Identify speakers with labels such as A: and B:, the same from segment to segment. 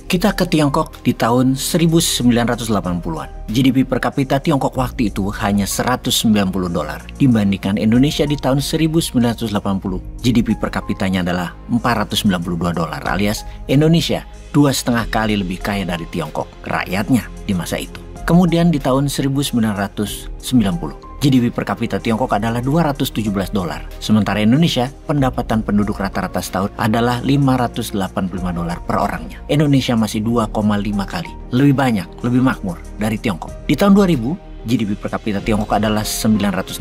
A: Kita ke Tiongkok di tahun 1980-an. GDP per kapita Tiongkok waktu itu hanya $190 dibandingkan Indonesia di tahun 1980. GDP per kapitanya adalah $492 alias Indonesia 2,5 kali lebih kaya dari Tiongkok rakyatnya di masa itu. Kemudian di tahun 1990 GDP per kapita Tiongkok adalah $217, sementara Indonesia pendapatan penduduk rata-rata setahun adalah $585 per orangnya. Indonesia masih 2,5 kali lebih banyak, lebih makmur dari Tiongkok. Di tahun 2000, GDP per kapita Tiongkok adalah $960,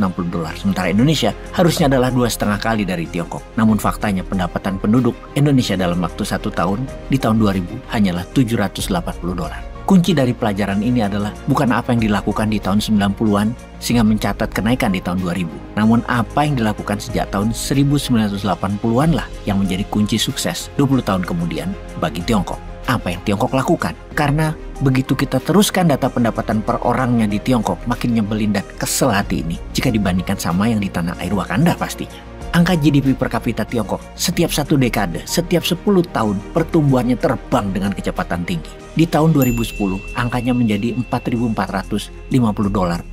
A: sementara Indonesia harusnya adalah 2,5 kali dari Tiongkok. Namun faktanya pendapatan penduduk Indonesia dalam waktu 1 tahun di tahun 2000 hanyalah $780. Kunci dari pelajaran ini adalah bukan apa yang dilakukan di tahun 90-an sehingga mencatat kenaikan di tahun 2000. Namun apa yang dilakukan sejak tahun 1980-an lah yang menjadi kunci sukses 20 tahun kemudian bagi Tiongkok. Apa yang Tiongkok lakukan? Karena begitu kita teruskan data pendapatan per orangnya di Tiongkok, makin nyebelin dan kesel hati ini jika dibandingkan sama yang di tanah air Wakanda pastinya. Angka GDP per kapita Tiongkok setiap 1 dekade, setiap 10 tahun pertumbuhannya terbang dengan kecepatan tinggi. Di tahun 2010, angkanya menjadi $4.450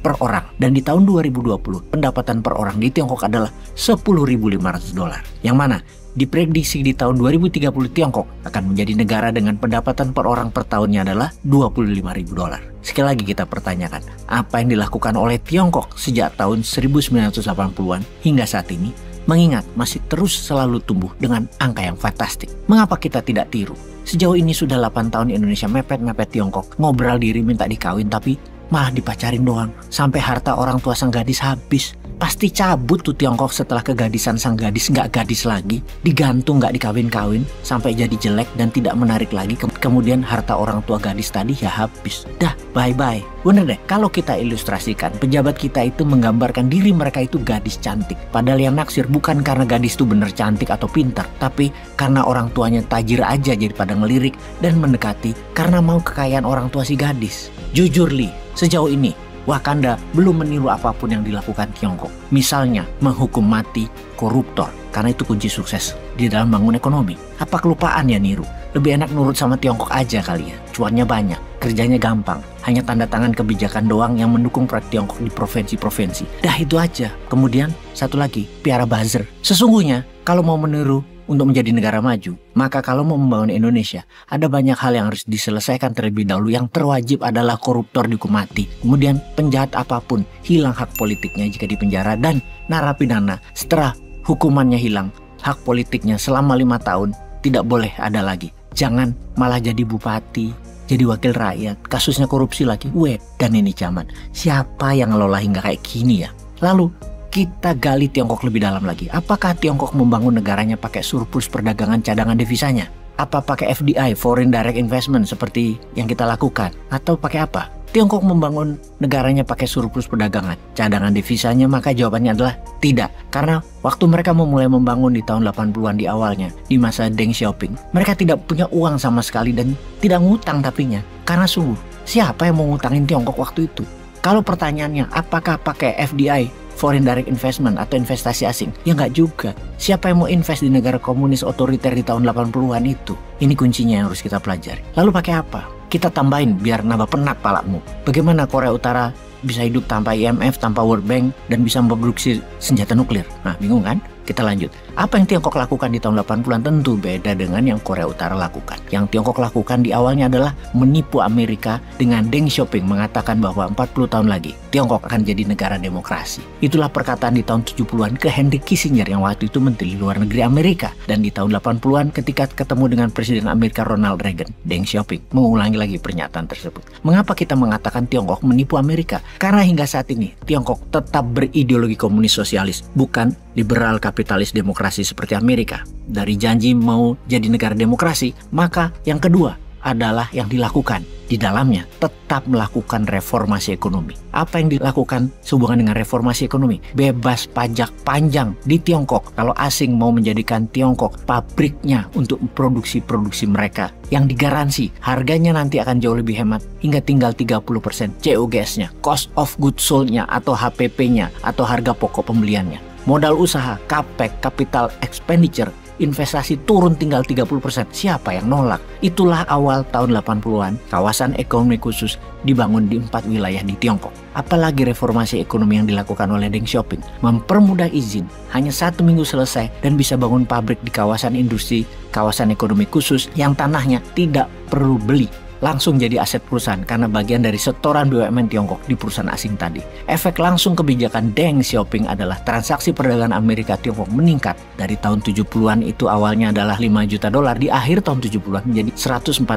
A: per orang. Dan di tahun 2020, pendapatan per orang di Tiongkok adalah $10.500. Yang mana diprediksi di tahun 2030 Tiongkok akan menjadi negara dengan pendapatan per orang per tahunnya adalah $25.000. Sekali lagi kita pertanyakan, apa yang dilakukan oleh Tiongkok sejak tahun 1980-an hingga saat ini? Mengingat masih terus selalu tumbuh dengan angka yang fantastik. Mengapa kita tidak tiru? Sejauh ini sudah 8 tahun Indonesia mepet-mepet Tiongkok. Ngobrol diri minta dikawin tapi malah dipacarin doang. Sampai harta orang tua sang gadis habis. Pasti cabut tuh Tiongkok setelah kegadisan sang gadis nggak gadis lagi. Digantung nggak dikawin-kawin. Sampai jadi jelek dan tidak menarik lagi. Kemudian harta orang tua gadis tadi ya habis. Dah bye-bye. Bener deh, kalau kita ilustrasikan, pejabat kita itu menggambarkan diri mereka itu gadis cantik. Padahal yang naksir bukan karena gadis itu bener cantik atau pintar, tapi karena orang tuanya tajir aja jadi pada ngelirik dan mendekati karena mau kekayaan orang tua si gadis. Jujur Li, sejauh ini Wakanda belum meniru apapun yang dilakukan Tiongkok. Misalnya menghukum mati koruptor, karena itu kunci sukses di dalam bangun ekonomi. Apa kelupaan ya niru? Lebih enak nurut sama Tiongkok aja kali ya. Cuannya banyak, kerjanya gampang. Hanya tanda tangan kebijakan doang yang mendukung proyek Tiongkok di provinsi-provinsi. Dah itu aja. Kemudian satu lagi, piara buzzer. Sesungguhnya kalau mau meniru untuk menjadi negara maju, maka kalau mau membangun Indonesia, ada banyak hal yang harus diselesaikan terlebih dahulu. Yang terwajib adalah koruptor dihukum mati. Kemudian penjahat apapun hilang hak politiknya jika dipenjara, dan narapidana setelah hukumannya hilang, hak politiknya selama 5 tahun tidak boleh ada lagi. Jangan malah jadi bupati, jadi wakil rakyat, kasusnya korupsi lagi. Dan ini zaman. Siapa yang ngelola hingga kayak gini ya? Lalu kita gali Tiongkok lebih dalam lagi. Apakah Tiongkok membangun negaranya pakai surplus perdagangan cadangan devisanya? Apa pakai FDI, Foreign Direct Investment seperti yang kita lakukan? Atau pakai apa? Tiongkok membangun negaranya pakai surplus perdagangan cadangan devisanya? Maka jawabannya adalah tidak. Karena waktu mereka memulai membangun di tahun 80-an di awalnya, di masa Deng Xiaoping, mereka tidak punya uang sama sekali dan tidak ngutang tapinya. Karena sungguh, siapa yang mau ngutangin Tiongkok waktu itu? Kalau pertanyaannya, apakah pakai FDI, Foreign Direct Investment atau investasi asing? Ya nggak juga. Siapa yang mau invest di negara komunis otoriter di tahun 80-an itu? Ini kuncinya yang harus kita pelajari. Lalu pakai apa? Kita tambahin biar nambah penat palakmu. Bagaimana Korea Utara bisa hidup tanpa IMF, tanpa World Bank, dan bisa memproduksi senjata nuklir? Nah, bingung kan? Kita lanjut. Apa yang Tiongkok lakukan di tahun 80-an tentu beda dengan yang Korea Utara lakukan. Yang Tiongkok lakukan di awalnya adalah menipu Amerika dengan Deng Xiaoping mengatakan bahwa 40 tahun lagi Tiongkok akan jadi negara demokrasi. Itulah perkataan di tahun 70-an ke Henry Kissinger yang waktu itu Menteri Luar Negeri Amerika. Dan di tahun 80-an ketika ketemu dengan Presiden Amerika Ronald Reagan, Deng Xiaoping mengulangi lagi pernyataan tersebut. Mengapa kita mengatakan Tiongkok menipu Amerika? Karena hingga saat ini Tiongkok tetap berideologi komunis sosialis, bukan liberal kapitalis demokrasi seperti Amerika. Dari janji mau jadi negara demokrasi, maka yang kedua adalah yang dilakukan. Di dalamnya tetap melakukan reformasi ekonomi. Apa yang dilakukan sehubungan dengan reformasi ekonomi? Bebas pajak panjang di Tiongkok. Kalau asing mau menjadikan Tiongkok pabriknya untuk produksi mereka yang digaransi harganya nanti akan jauh lebih hemat hingga tinggal 30% COGS-nya, cost of goods sold-nya atau HPP-nya atau harga pokok pembeliannya. Modal usaha, CAPEX, capital expenditure, investasi turun tinggal 30%. Siapa yang nolak? Itulah awal tahun 80-an, kawasan ekonomi khusus dibangun di 4 wilayah di Tiongkok. Apalagi reformasi ekonomi yang dilakukan oleh Deng Xiaoping, mempermudah izin, hanya 1 minggu selesai dan bisa bangun pabrik di kawasan industri, kawasan ekonomi khusus yang tanahnya tidak perlu beli. Langsung jadi aset perusahaan karena bagian dari setoran BUMN Tiongkok di perusahaan asing tadi. Efek langsung kebijakan Deng Xiaoping adalah transaksi perdagangan Amerika Tiongkok meningkat. Dari tahun 70-an itu awalnya adalah 5 juta dolar, di akhir tahun 70-an menjadi 142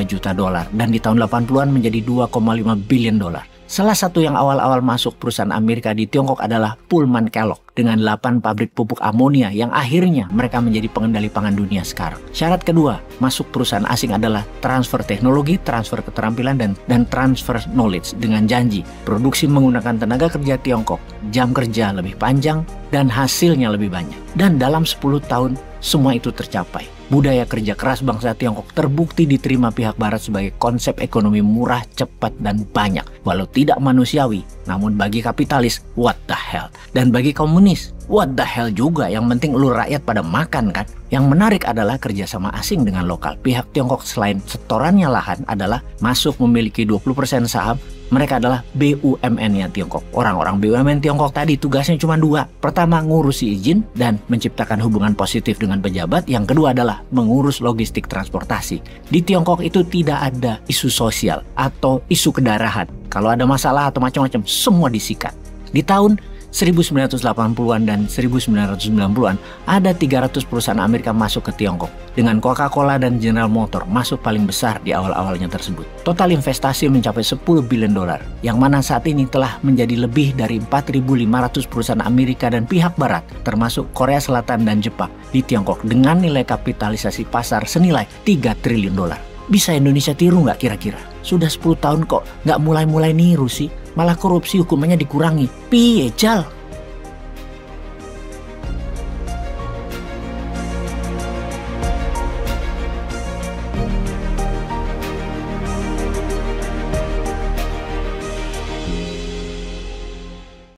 A: juta dolar, dan di tahun 80-an menjadi 2,5 billion dolar. Salah satu yang awal-awal masuk perusahaan Amerika di Tiongkok adalah Pullman Kellogg dengan 8 pabrik pupuk amonia yang akhirnya mereka menjadi pengendali pangan dunia sekarang. Syarat kedua, masuk perusahaan asing adalah transfer teknologi, transfer keterampilan, dan transfer knowledge dengan janji produksi menggunakan tenaga kerja Tiongkok, jam kerja lebih panjang, dan hasilnya lebih banyak. Dan dalam 10 tahun, semua itu tercapai. Budaya kerja keras bangsa Tiongkok terbukti diterima pihak barat sebagai konsep ekonomi murah, cepat, dan banyak. Walau tidak manusiawi, namun bagi kapitalis, what the hell? Dan bagi komunis, what the hell juga, yang penting lu rakyat pada makan kan? Yang menarik adalah kerjasama asing dengan lokal. Pihak Tiongkok selain setorannya lahan adalah masuk memiliki 20% saham. Mereka adalah BUMN-nya Tiongkok. Orang-orang BUMN Tiongkok tadi tugasnya cuma 2. Pertama, ngurusi izin dan menciptakan hubungan positif dengan pejabat. Yang kedua adalah mengurus logistik transportasi. Di Tiongkok itu tidak ada isu sosial atau isu kedarahan. Kalau ada masalah atau macam-macam, semua disikat. Di tahun 1980-an dan 1990-an ada 300 perusahaan Amerika masuk ke Tiongkok, dengan Coca-Cola dan General Motors masuk paling besar di awal-awalnya tersebut. Total investasi mencapai 10 billion dolar, yang mana saat ini telah menjadi lebih dari 4.500 perusahaan Amerika dan pihak barat, termasuk Korea Selatan dan Jepang, di Tiongkok dengan nilai kapitalisasi pasar senilai 3 triliun dolar. Bisa Indonesia tiru nggak kira-kira? Sudah 10 tahun kok nggak mulai-mulai niru sih? Malah korupsi hukumannya dikurangi. Piye, Jal?